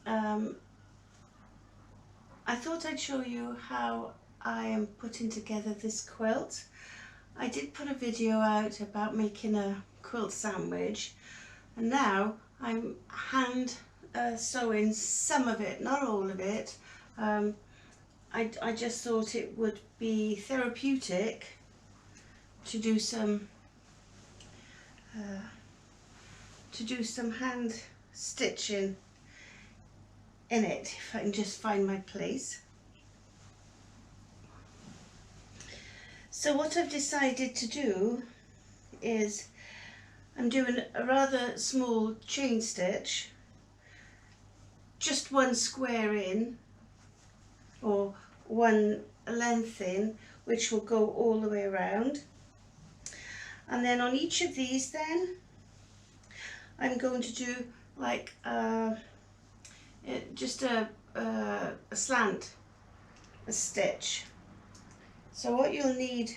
I thought I'd show you how I am putting together this quilt. I did put a video out about making a quilt sandwich, and now I'm hand sewing some of it, not all of it. I just thought it would be therapeutic to do some hand stitching in it, if I can just find my place. So what I've decided to do is I'm doing a rather small chain stitch, just one square in or one length in, which will go all the way around. And then on each of these then I'm going to do like just a slant, a stitch. So what you'll need,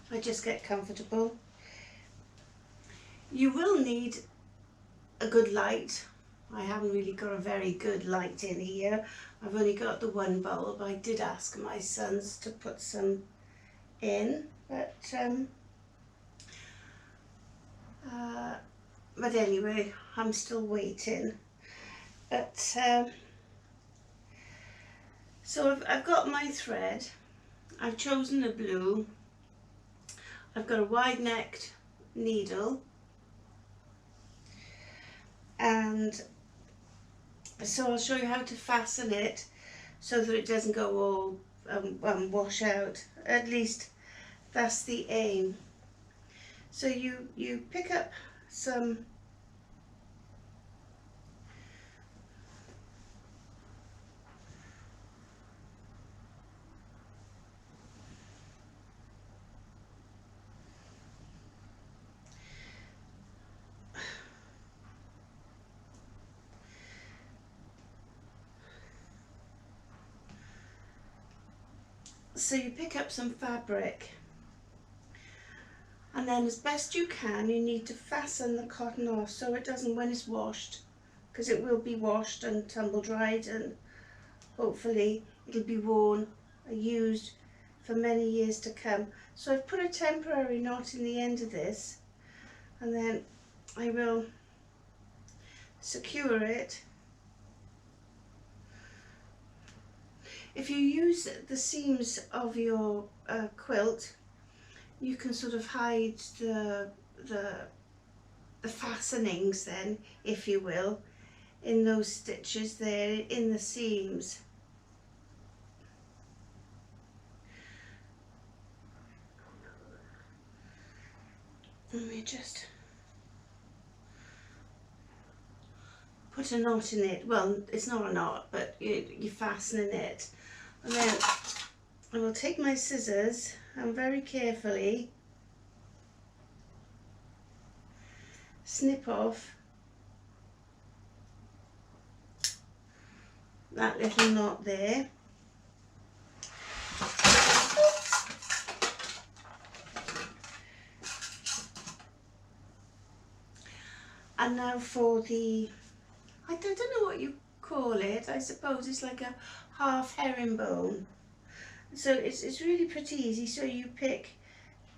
if I just get comfortable, you will need a good light. I haven't really got a very good light in here. I've only got the one bulb. I did ask my sons to put some in, but anyway, I'm still waiting. But so I've got my thread. I've chosen the blue. I've got a wide-necked needle, and so I'll show you how to fasten it so that it doesn't go all wash out. At least that's the aim. So you pick up some some fabric, and then as best you can you need to fasten the cotton off so it doesn't, when it's washed, because it will be washed and tumble dried, and hopefully it'll be worn or used for many years to come. So I've put a temporary knot in the end of this, and then I will secure it. If you use the seams of your quilt, you can sort of hide the fastenings then, if you will, in those stitches there in the seams. Let me just put a knot in it. Well, it's not a knot, but you're fastening it. And then I will take my scissors and very carefully snip off that little knot there. And now for the, I don't know what you call it. I suppose it's like a half herringbone. So it's really pretty easy. So you pick,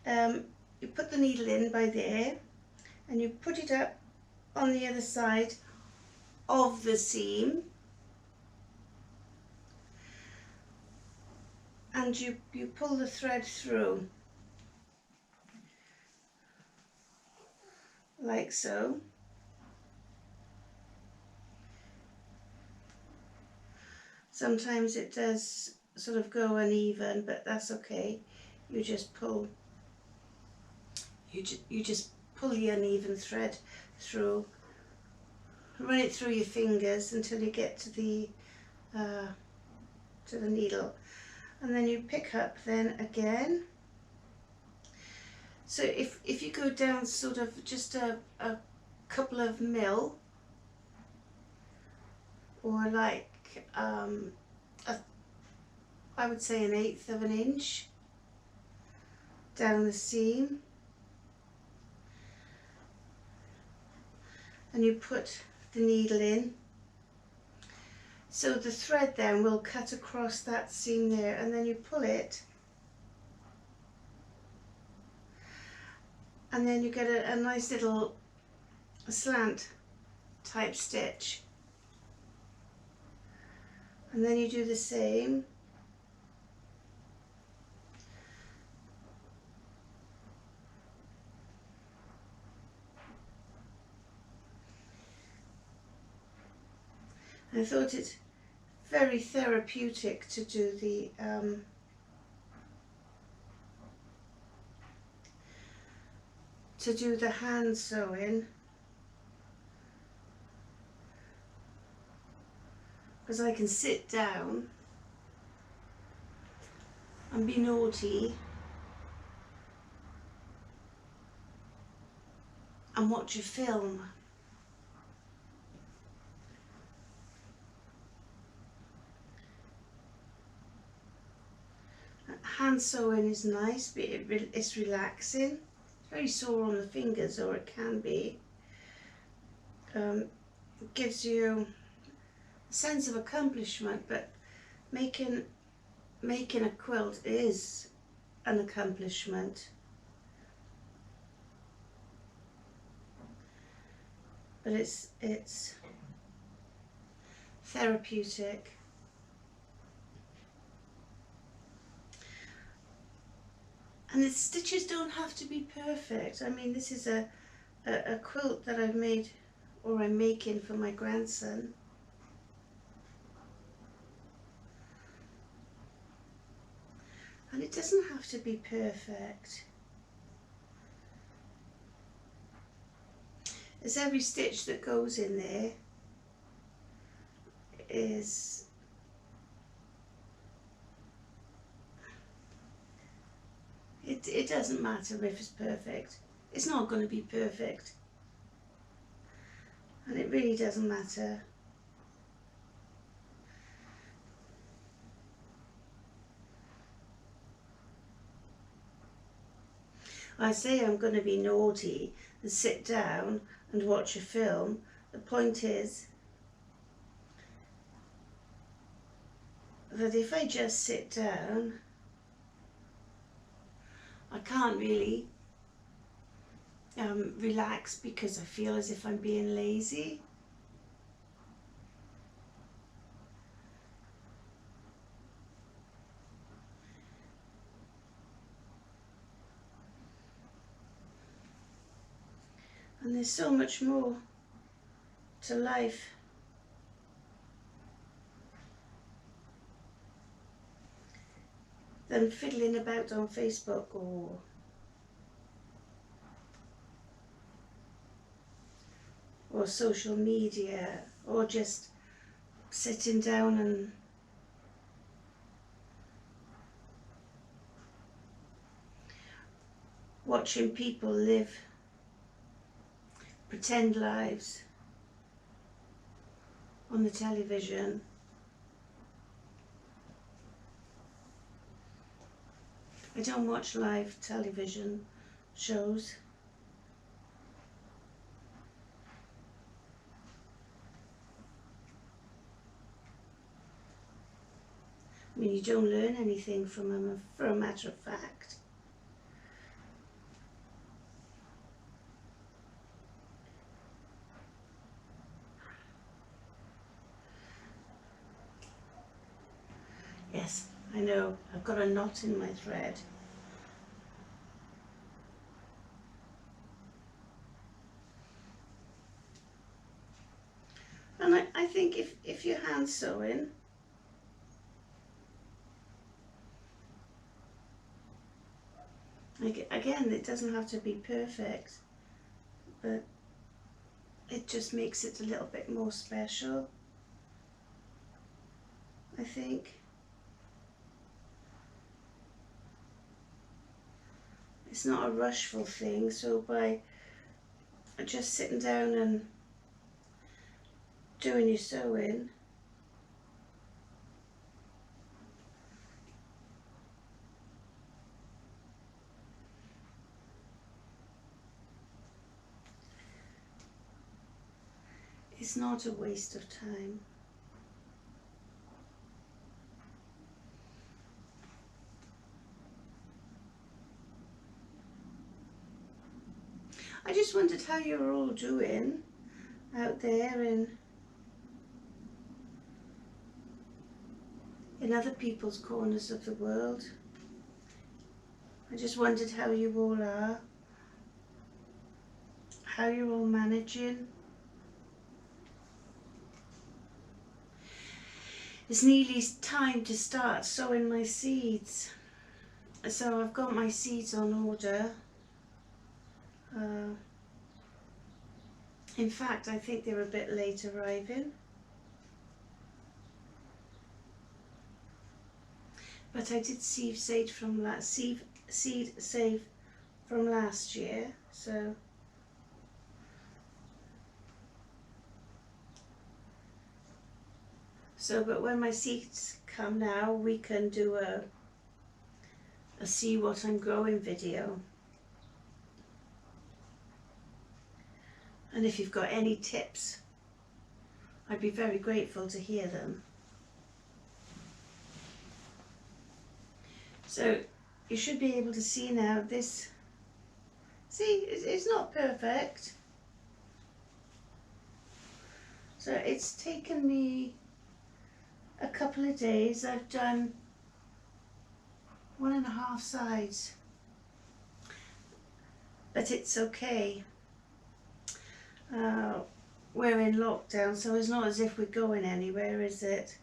you put the needle in by there, and you put it up on the other side of the seam, and you pull the thread through like so. Sometimes it does sort of go uneven, but that's okay. You just pull, you just pull the uneven thread through, run it through your fingers until you get to the needle, and then you pick up then again. So if you go down sort of just a couple of mil, or like I would say 1/8 of an inch down the seam, and you put the needle in So the thread then will cut across that seam there, and then you pull it, and then you get a nice little slant type stitch. And then you do the same. I thought it very therapeutic to do the hand sewing, because I can sit down and be naughty and watch a film. Hand sewing is nice, but it's relaxing. It's very sore on the fingers, or it can be. It gives you a sense of accomplishment, but making a quilt is an accomplishment. But it's therapeutic. And the stitches don't have to be perfect. I mean, this is a quilt that I've made, or I'm making for my grandson. And it doesn't have to be perfect. As every stitch that goes in there is it doesn't matter if it's perfect. It's not going to be perfect. And it really doesn't matter. I say I'm going to be naughty and sit down and watch a film. The point is that if I just sit down, I can't really relax, because I feel as if I'm being lazy. And there's so much more to life than fiddling about on Facebook or social media, or just sitting down and watching people live pretend lives on the television. I don't watch live television shows. I mean, you don't learn anything from them, for a matter of fact. Yes, I know, I've got a knot in my thread. And I think if you're hand sewing, again, it doesn't have to be perfect, but it just makes it a little bit more special, I think. It's not a rushful thing, so by just sitting down and doing your sewing, it's not a waste of time. I just wondered how you're all doing out there in other people's corners of the world. I just wondered how you all are, how you're all managing. It's nearly time to start sowing my seeds. So I've got my seeds on order. In fact, I think they're a bit late arriving. But I did seed save from last year, so but when my seeds come now, we can do a see what I'm growing video. And if you've got any tips, I'd be very grateful to hear them. So you should be able to see now this. See, it's not perfect. So it's taken me a couple of days. I've done 1.5 sides, but it's okay. We're in lockdown, so it's not as if we're going anywhere, is it?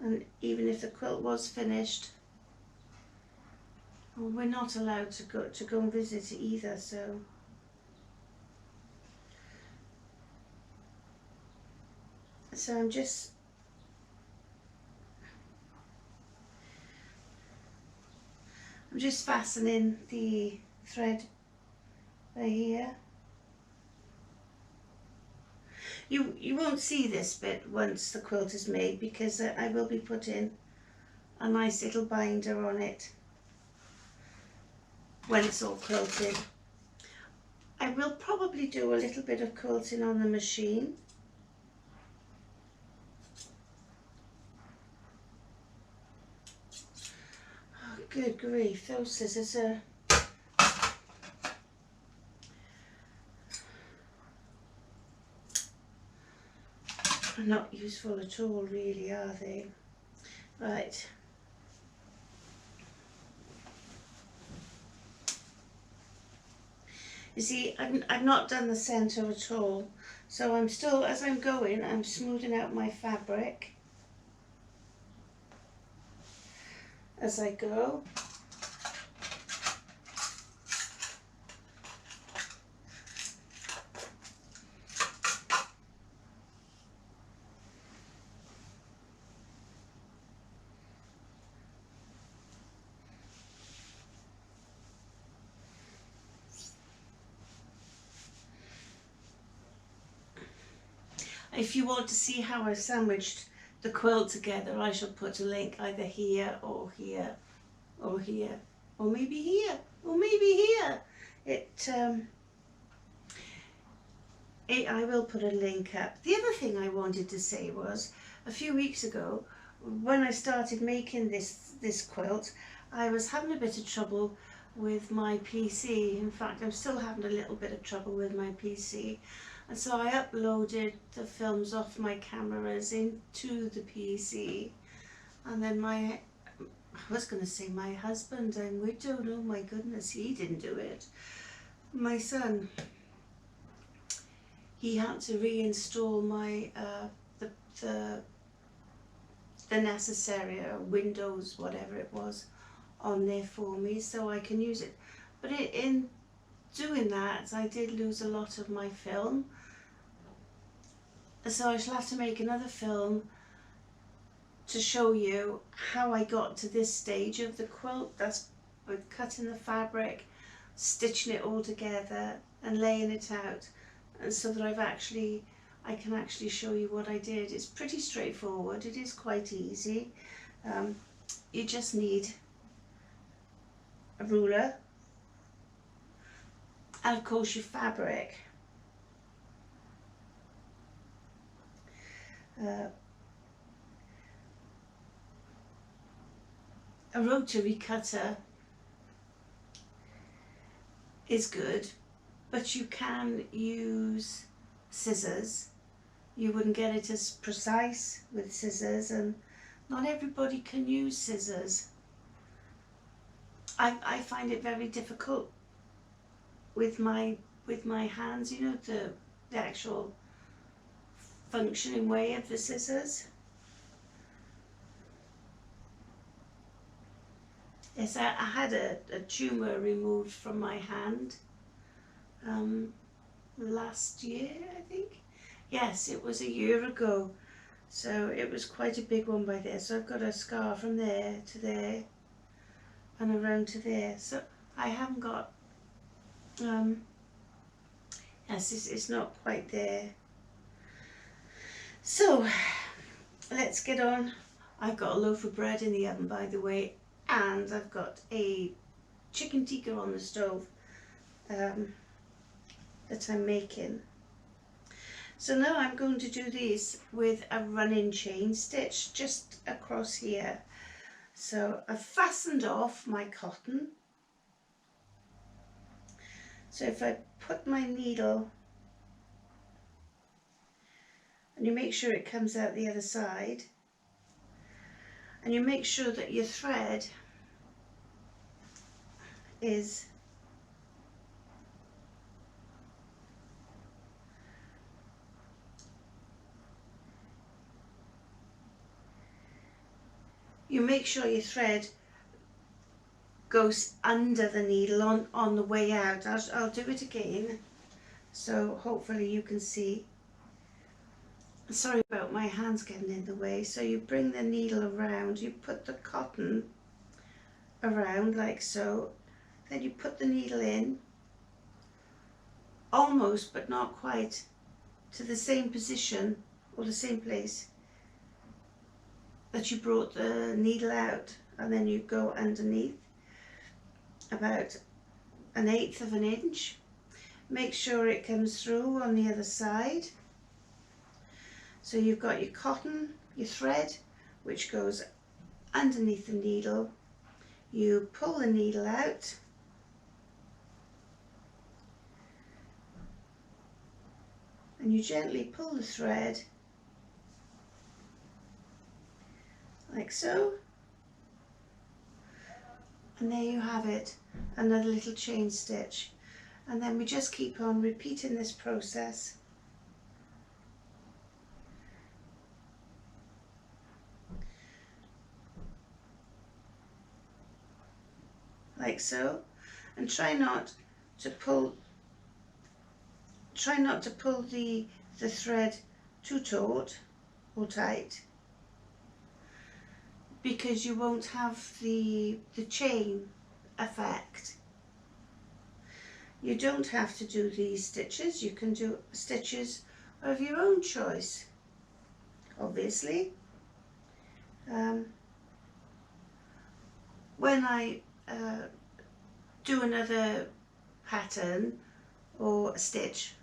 And even if the quilt was finished, well, we're not allowed to go and visit either, so I'm just fastening the thread right here. You won't see this bit once the quilt is made, because I will be putting a nice little binder on it when it's all quilted. I will probably do a little bit of quilting on the machine. Oh, good grief, those scissors are not useful at all, really, are they? Right. You see, I've not done the centre at all, so I'm still, as I'm going, I'm smoothing out my fabric as I go. If you want to see how I sandwiched the quilt together, I shall put a link either here or here or here, or maybe here, or maybe here. I will put a link up. The other thing I wanted to say was, a few weeks ago, when I started making this quilt, I was having a bit of trouble with my PC. In fact, I'm still having a little bit of trouble with my PC. And so I uploaded the films off my cameras into the PC. And then I was going to say my husband, I'm widowed, oh my goodness, he didn't do it. My son, he had to reinstall my, the necessary Windows, whatever it was, on there for me so I can use it. But in doing that, I did lose a lot of my film. So I shall have to make another film to show you how I got to this stage of the quilt. That's with cutting the fabric, stitching it all together and laying it out, and so that I can actually show you what I did. It's pretty straightforward, it is quite easy. You just need a ruler and of course your fabric. A rotary cutter is good, but you can use scissors. You wouldn't get it as precise with scissors, and not everybody can use scissors. I find it very difficult with my hands, you know, the actual functioning way of the scissors. Yes, I had a tumour removed from my hand last year, I think. Yes, it was a year ago. So it was quite a big one by there. So I've got a scar from there to there and around to there. So I haven't got, yes, it's not quite there. So let's get on. I've got a loaf of bread in the oven, by the way, and I've got a chicken tikka on the stove that I'm making. So now I'm going to do these with a running chain stitch just across here. So I've fastened off my cotton. So if I put my needle, and you make sure it comes out the other side, and you make sure that your thread is goes under the needle on the way out. I'll do it again, so hopefully you can see. Sorry about my hands getting in the way. So you bring the needle around, you put the cotton around like so, then you put the needle in, almost but not quite, to the same position or the same place that you brought the needle out, and then you go underneath about 1/8 of an inch. Make sure it comes through on the other side. So you've got your cotton, your thread, which goes underneath the needle. You pull the needle out, and you gently pull the thread like so, and there you have it, another little chain stitch. And then we just keep on repeating this process. Like so, and try not to pull the thread too taut or tight, because you won't have the chain effect. You don't have to do these stitches. You can do stitches of your own choice, obviously. When I do another pattern or a stitch,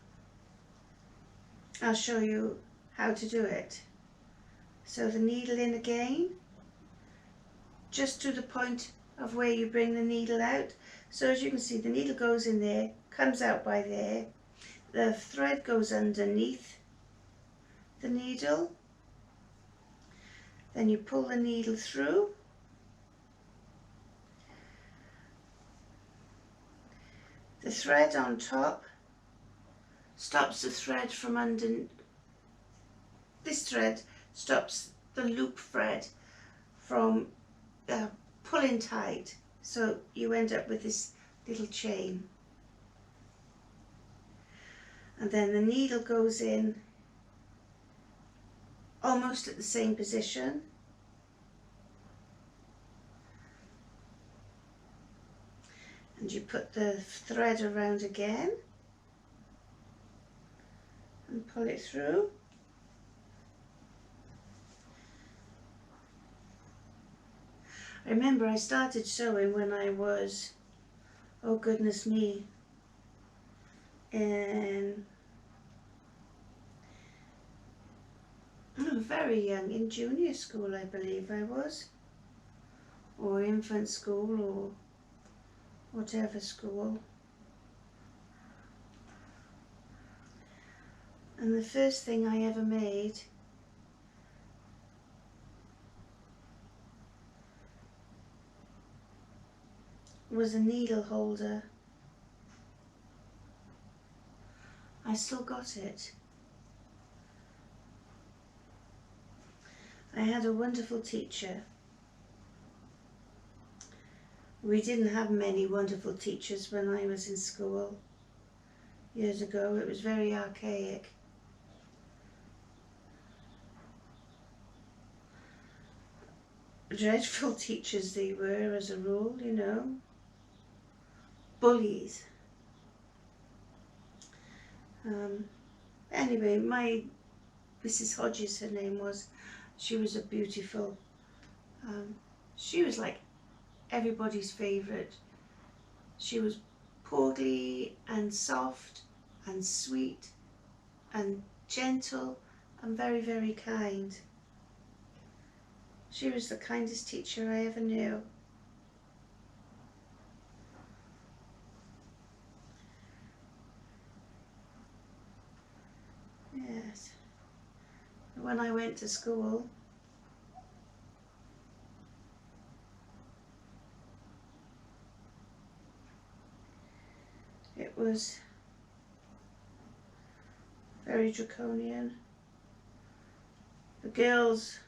I'll show you how to do it. So the needle in again, just to the point of where you bring the needle out. So as you can see, the needle goes in there, comes out by there, the thread goes underneath the needle, then you pull the needle through, the thread on top stops the thread from this thread stops the loop thread from pulling tight, so you end up with this little chain. And then the needle goes in almost at the same position, and you put the thread around again and pull it through. I remember I started sewing when I was, oh goodness me, very young, in junior school I believe I was, or infant school, or whatever school. And the first thing I ever made was a needle holder. I still got it. I had a wonderful teacher. We didn't have many wonderful teachers when I was in school years ago. It was very archaic. Dreadful teachers they were, as a rule, you know. Bullies. Anyway, my Mrs. Hodges, her name was, she was a beautiful, she was like everybody's favourite. She was portly and soft and sweet and gentle and very, very kind. She was the kindest teacher I ever knew. Yes. When I went to school, it was very draconian. The girls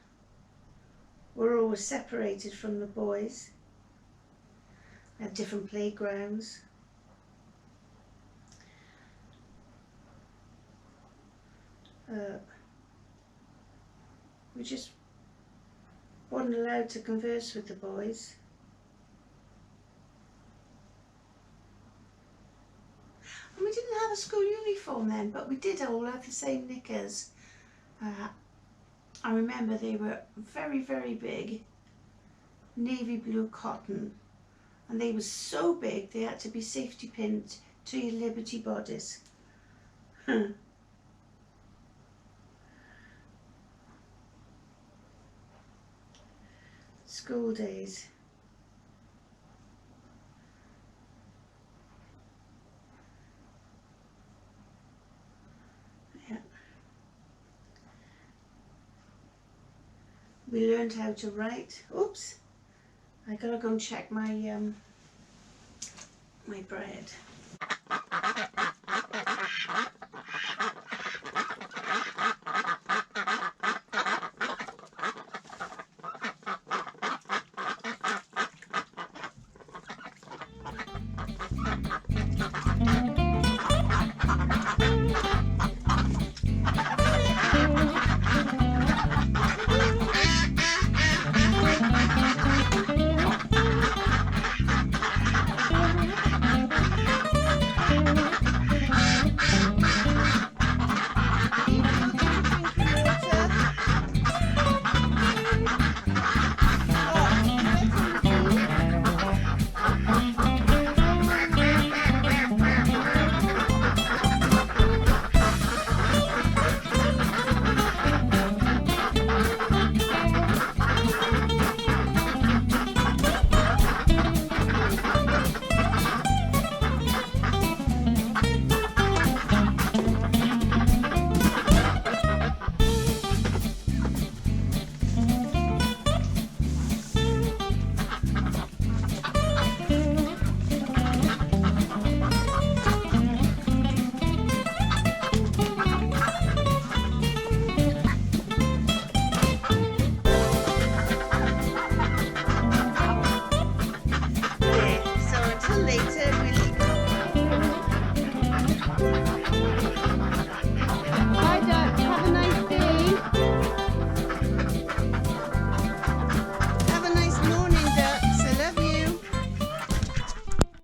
were always separated from the boys. We had different playgrounds. We just wasn't allowed to converse with the boys. And we didn't have a school uniform then, but we did all have the same knickers. I remember they were very, very big, navy blue cotton, and they were so big they had to be safety pinned to your Liberty bodice. School days. Yeah. We learned how to write. Oops, I gotta go and check my my bread.